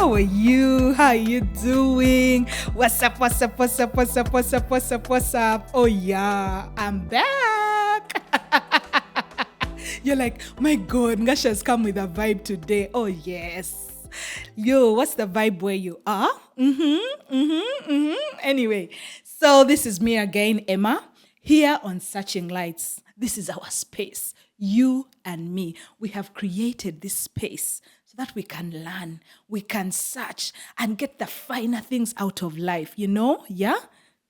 How are you? How are you doing? What's up? What's up? What's up? What's up? What's up? What's up? What's up? Oh yeah, I'm back. You're like, my God, Ngasha's come with a vibe today. Oh yes. Yo, what's the vibe where you are? Anyway, so this is me again, Emma, here on Searching Lights. This is our space. You and me. We have created this space so that we can learn, we can search and get the finer things out of life, Yeah?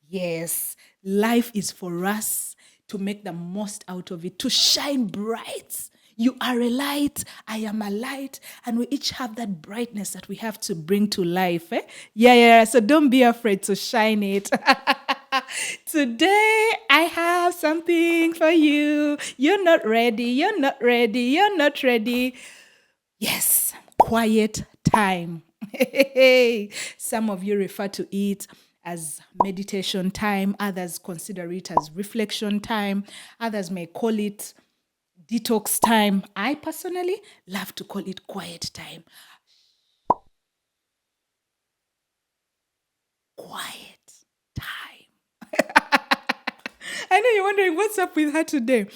Yes. Life is for us to make the most out of it, to shine bright. You are a light, I am a light, and we each have that brightness that we have to bring to life. Yeah. So don't be afraid to shine it. Today, I have something for you. You're not ready. You're not ready. You're not ready. Yes, quiet time. Some of you refer to it as meditation time. Others consider it as reflection time. Others may call it detox time. I personally love to call it quiet time. Quiet time. I know you're wondering what's up with her today.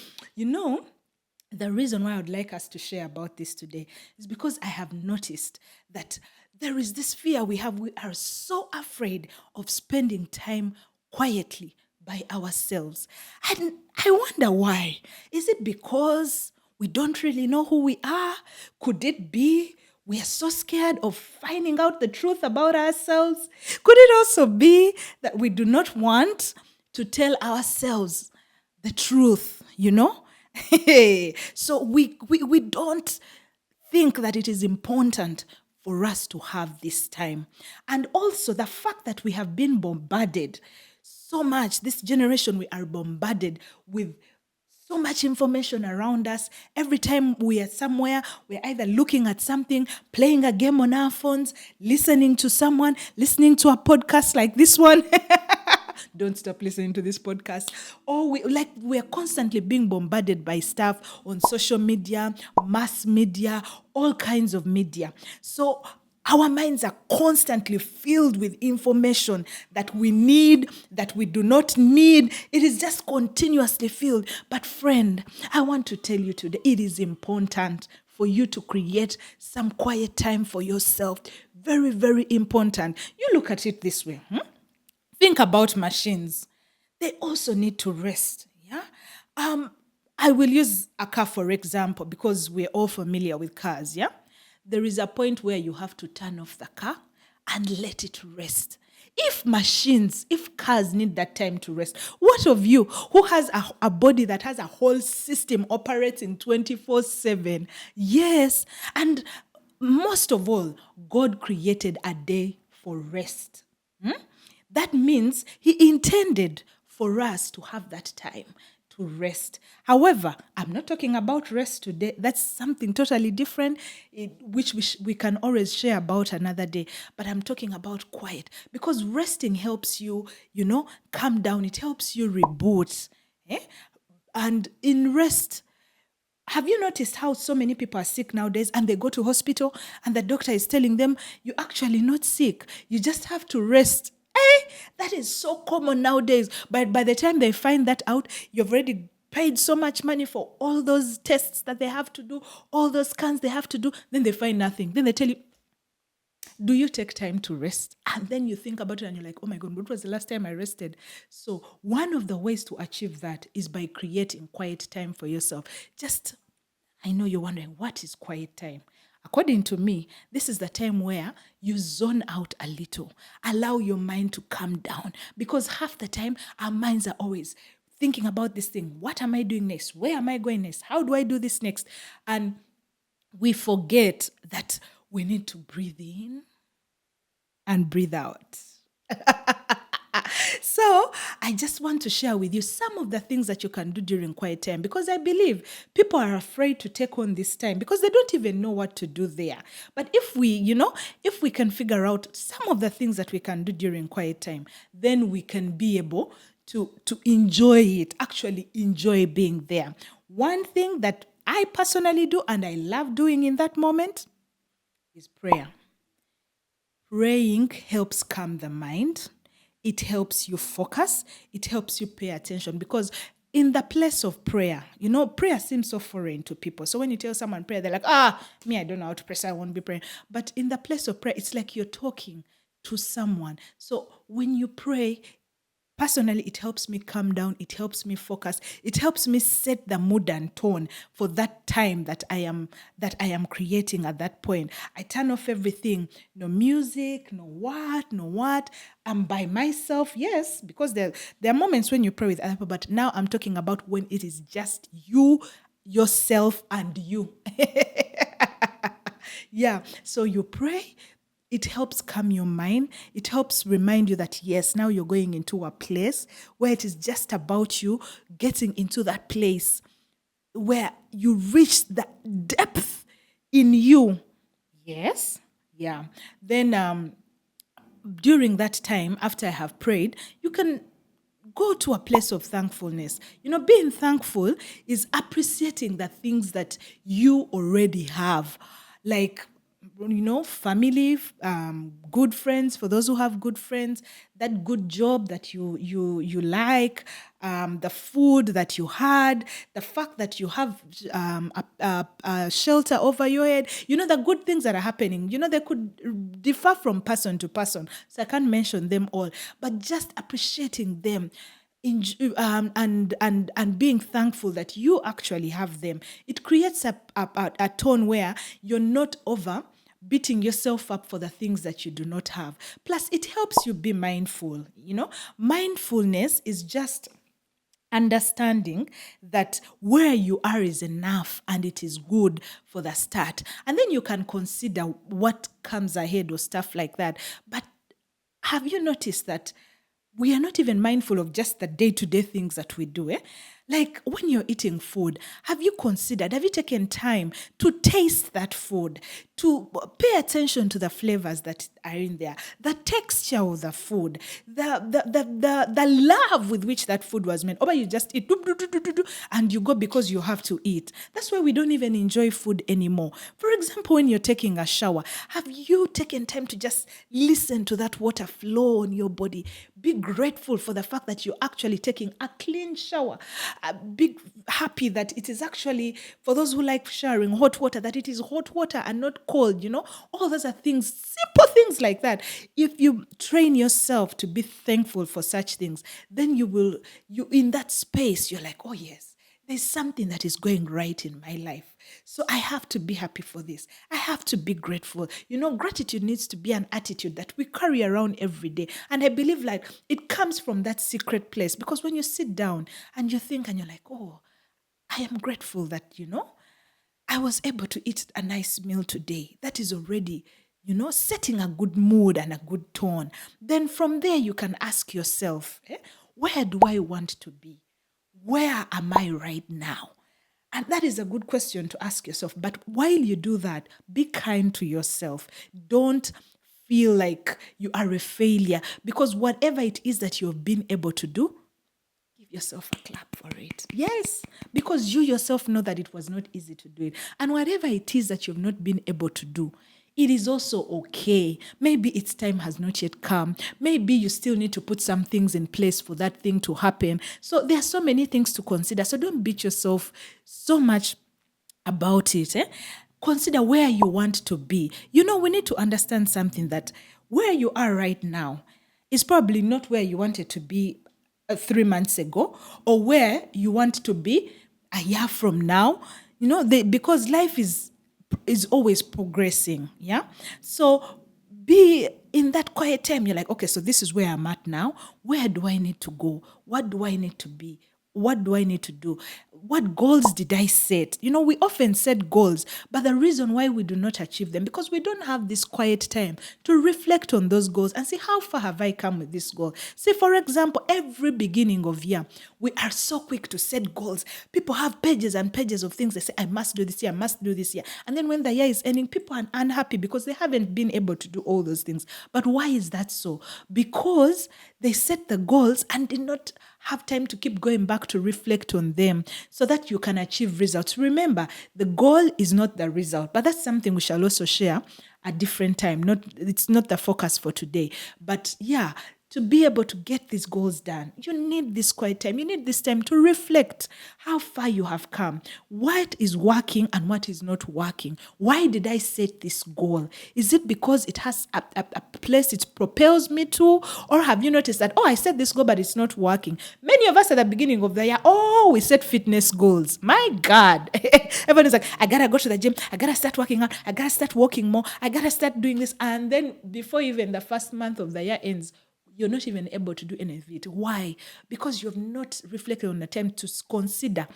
The reason why I would like us to share about this today is because I have noticed that there is this fear we have. We are so afraid of spending time quietly by ourselves. And I wonder why. Is it because we don't really know who we are? Could it be we are so scared of finding out the truth about ourselves? Could it also be that we do not want to tell ourselves the truth, So we don't think that it is important for us to have this time. And also the fact that we have been bombarded so much, this generation, we are bombarded with so much information around us. Every time we are somewhere, we're either looking at something, playing a game on our phones, listening to someone, listening to a podcast like this one. Don't stop listening to this podcast. Or we're constantly being bombarded by stuff on social media, mass media, all kinds of media. So our minds are constantly filled with information that we need, that we do not need. It is just continuously filled. But friend, I want to tell you today, it is important for you to create some quiet time for yourself. Very, very important. You look at it this way. Think about machines. They also need to rest. Yeah. I will use a car for example because we're all familiar with cars. Yeah. There is a point where you have to turn off the car and let it rest. If cars need that time to rest, what of you who has a body that has a whole system operating 24/7? Yes. And most of all, God created a day for rest. That means he intended for us to have that time to rest. However, I'm not talking about rest today. That's something totally different, which we can always share about another day. But I'm talking about quiet because resting helps you, calm down. It helps you reboot. And in rest, have you noticed how so many people are sick nowadays and they go to hospital and the doctor is telling them, you're actually not sick. You just have to rest. That is so common nowadays. But by the time they find that out, you've already paid so much money for all those tests that they have to do, all those scans they have to do. Then they find nothing. Then they tell you, do you take time to rest? And then you think about it and you're like, oh my God, what was the last time I rested? So one of the ways to achieve that is by creating quiet time for yourself. I know you're wondering, what is quiet time? According to me, this is the time where you zone out a little. Allow your mind to calm down. Because half the time, our minds are always thinking about this thing. What am I doing next? Where am I going next? How do I do this next? And we forget that we need to breathe in and breathe out. So I just want to share with you some of the things that you can do during quiet time because I believe people are afraid to take on this time because they don't even know what to do there. But if we can figure out some of the things that we can do during quiet time, then we can be able to enjoy it, actually enjoy being there. One thing that I personally do and I love doing in that moment is prayer. Praying helps calm the mind. It helps you focus. It helps you pay attention because in the place of prayer, prayer seems so foreign to people. So when you tell someone prayer, they're like, me, I don't know how to pray, so I won't be praying. But in the place of prayer, it's like you're talking to someone. So when you pray, personally, it helps me calm down. It helps me focus. It helps me set the mood and tone for that time that I am creating at that point. I turn off everything. No music, no what. I'm by myself. Yes, because there are moments when you pray with other people, but now I'm talking about when it is just you, yourself, and you. Yeah. So you pray. It helps calm your mind. It helps remind you that, yes, now you're going into a place where it is just about you getting into that place where you reach the depth in you. Yes. Yeah. Then during that time, after I have prayed, you can go to a place of thankfulness. Being thankful is appreciating the things that you already have. Like, family, good friends, for those who have good friends, that good job that you like, the food that you had, the fact that you have a shelter over your head, the good things that are happening. They could differ from person to person, so I can't mention them all, but just appreciating them and being thankful that you actually have them. It creates a tone where you're not over beating yourself up for the things that you do not have. Plus, it helps you be mindful. Mindfulness is just understanding that where you are is enough and it is good for the start. And then you can consider what comes ahead or stuff like that. But have you noticed that we are not even mindful of just the day-to-day things that we do? Like when you're eating food, have you taken time to taste that food, to pay attention to the flavors that are in there, the texture of the food, the love with which that food was made? Or you just eat and you go because you have to eat. That's why we don't even enjoy food anymore. For example, when you're taking a shower, have you taken time to just listen to that water flow on your body? Be grateful for the fact that you're actually taking a clean shower. Be happy that it is actually, for those who like showering hot water, that it is hot water and not cold. All those are things, simple things like that. If you train yourself to be thankful for such things, then you in that space, you're like, oh yes, there's something that is going right in my life. So I have to be happy for this. I have to be grateful. Gratitude needs to be an attitude that we carry around every day. And I believe like it comes from that secret place, because when you sit down and you think and you're like, oh, I am grateful that, I was able to eat a nice meal today. That is already, setting a good mood and a good tone. Then from there, you can ask yourself, where do I want to be? Where am I right now? And that is a good question to ask yourself. But while you do that, be kind to yourself. Don't feel like you are a failure, because whatever it is that you have been able to do, give yourself a clap for it. Yes, because you yourself know that it was not easy to do it. And whatever it is that you've not been able to do, it is also okay. Maybe its time has not yet come. Maybe you still need to put some things in place for that thing to happen. So there are so many things to consider. So don't beat yourself so much about it. Consider where you want to be. We need to understand something, that where you are right now is probably not where you wanted to be 3 months ago, or where you want to be a year from now. Because life is always progressing. Yeah. So be in that quiet time. You're like, okay, so this is where I'm at now. Where do I need to go? What do I need to be? What do I need to do? What goals did I set? We often set goals, but the reason why we do not achieve them, because we don't have this quiet time to reflect on those goals and see, how far have I come with this goal? Say, for example, every beginning of year, we are so quick to set goals. People have pages and pages of things. They say, I must do this year, I must do this year. And then when the year is ending, people are unhappy because they haven't been able to do all those things. But why is that so? Because they set the goals and did not have time to keep going back to reflect on them so that you can achieve results. Remember, the goal is not the result, but that's something we shall also share at different time. It's not the focus for today, but yeah, to be able to get these goals done, you need this quiet time. You need this time to reflect how far you have come, what is working and what is not working. Why did I set this goal? Is it because it has a place it propels me to? Or have you noticed that, I set this goal, but it's not working? Many of us at the beginning of the year, we set fitness goals. My God. Everyone is like, I got to go to the gym. I got to start working out. I got to start walking more. I got to start doing this. And then before even the first month of the year ends, you're not even able to do any of it. Why? Because you have not reflected on the time to consider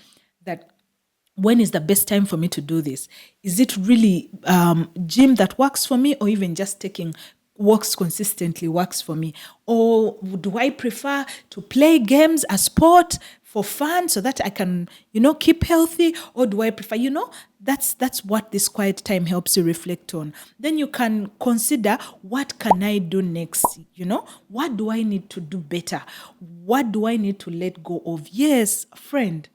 that when is the best time for me to do this? Is it really gym that works for me, or even just taking walks consistently works for me? Or do I prefer to play games, a sport for fun so that I can, keep healthy? Or do I prefer, that's what this quiet time helps you reflect on. Then you can consider, what can I do next? What do I need to do better? What do I need to let go of? Yes, friend,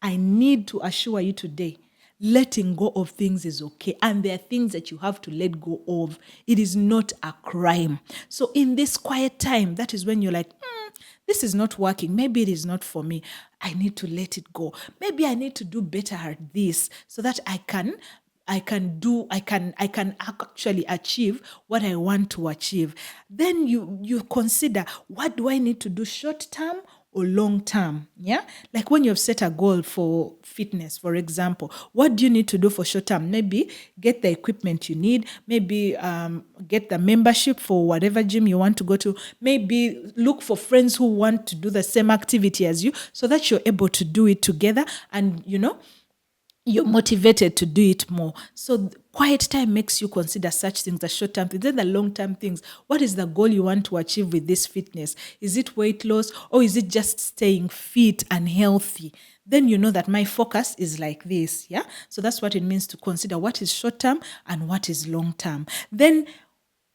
I need to assure you today, letting go of things is okay. And there are things that you have to let go of. It is not a crime. So in this quiet time, that is when you're like, this is not working. Maybe it is not for me. I need to let it go. Maybe I need to do better at this so that I can actually achieve what I want to achieve. Then you consider, what do I need to do short term or long term? Yeah, like when you've set a goal for fitness, for example, what do you need to do for short term? Maybe get the equipment you need. Maybe get the membership for whatever gym you want to go to. Maybe look for friends who want to do the same activity as you, so that you're able to do it together, and you're motivated to do it more. So quiet time makes you consider such things, the short-term things. Then the long-term things. What is the goal you want to achieve with this fitness? Is it weight loss, or is it just staying fit and healthy? Then you know that my focus is like this, yeah? So that's what it means to consider what is short-term and what is long-term. Then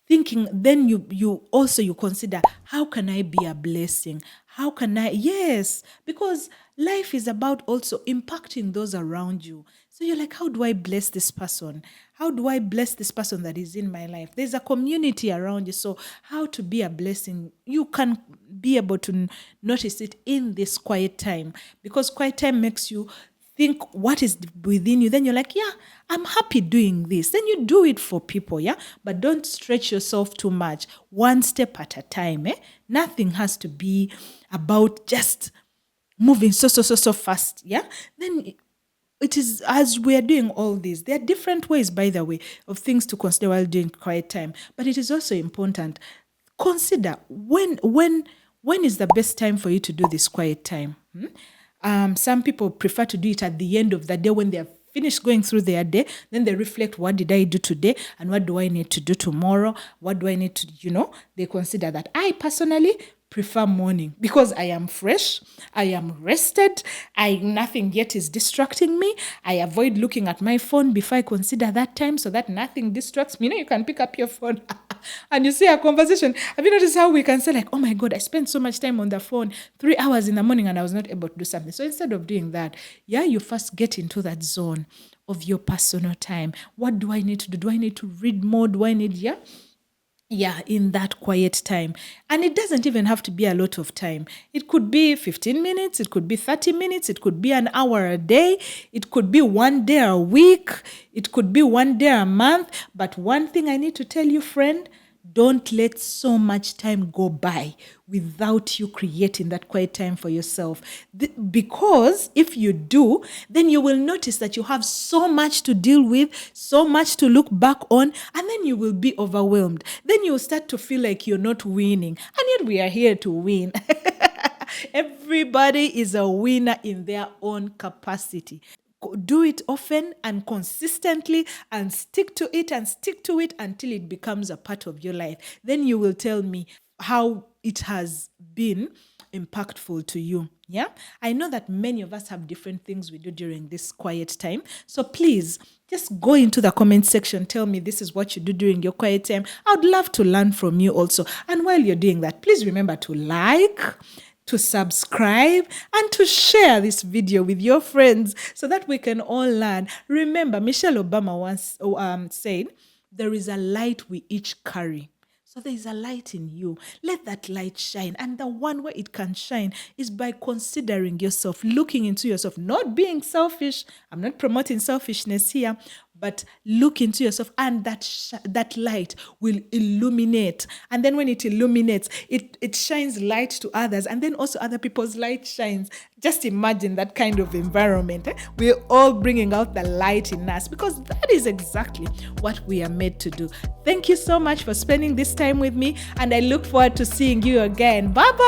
you consider, how can I be a blessing? How can I? Yes, because life is about also impacting those around you. So you're like, how do I bless this person? How do I bless this person that is in my life? There's a community around you. So how to be a blessing? You can be able to notice it in this quiet time, because quiet time makes you think what is within you. Then you're like, yeah, I'm happy doing this. Then you do it for people, yeah? But don't stretch yourself too much. One step at a time, Nothing has to be about just moving so fast, yeah? Then it is, as we are doing all this, there are different ways, by the way, of things to consider while doing quiet time. But it is also important. Consider when is the best time for you to do this quiet time? Some people prefer to do it at the end of the day when they have finished going through their day. Then they reflect, what did I do today? And what do I need to do tomorrow? What do I need to, they consider that. I personally prefer morning, because I am fresh, I am rested, nothing yet is distracting me. I avoid looking at my phone before I consider that time, so that nothing distracts me. You can pick up your phone and you see a conversation. Have you noticed how we can say like, oh my God, I spent so much time on the phone, 3 hours in the morning, and I was not able to do something. So instead of doing that, you first get into that zone of your personal time. What do I need to do? Do I need to read more? Do I need, in that quiet time? And it doesn't even have to be a lot of time. It could be 15 minutes, it could be 30 minutes, it could be an hour a day, it could be 1 day a week, it could be 1 day a month. But one thing I need to tell you, friend, don't let so much time go by without you creating that quiet time for yourself. Because if you do, then you will notice that you have so much to deal with, so much to look back on, and then you will be overwhelmed. Then you'll start to feel like you're not winning. And yet we are here to win. Everybody is a winner in their own capacity. Do it often and consistently, and stick to it until it becomes a part of your life. Then you will tell me how it has been impactful to you. Yeah, I know that many of us have different things we do during this quiet time. So please just go into the comment section. Tell me this is what you do during your quiet time. I would love to learn from you also. And while you're doing that, please remember to like, to subscribe, and to share this video with your friends so that we can all learn. Remember, Michelle Obama once said, there is a light we each carry. So there is a light in you. Let that light shine. And the one way it can shine is by considering yourself, looking into yourself, not being selfish. I'm not promoting selfishness here, but look into yourself, and that light will illuminate. And then when it illuminates, it shines light to others, and then also other people's light shines. Just imagine that kind of environment. We're all bringing out the light in us, because that is exactly what we are made to do. Thank you so much for spending this time with me, and I look forward to seeing you again. Bye-bye.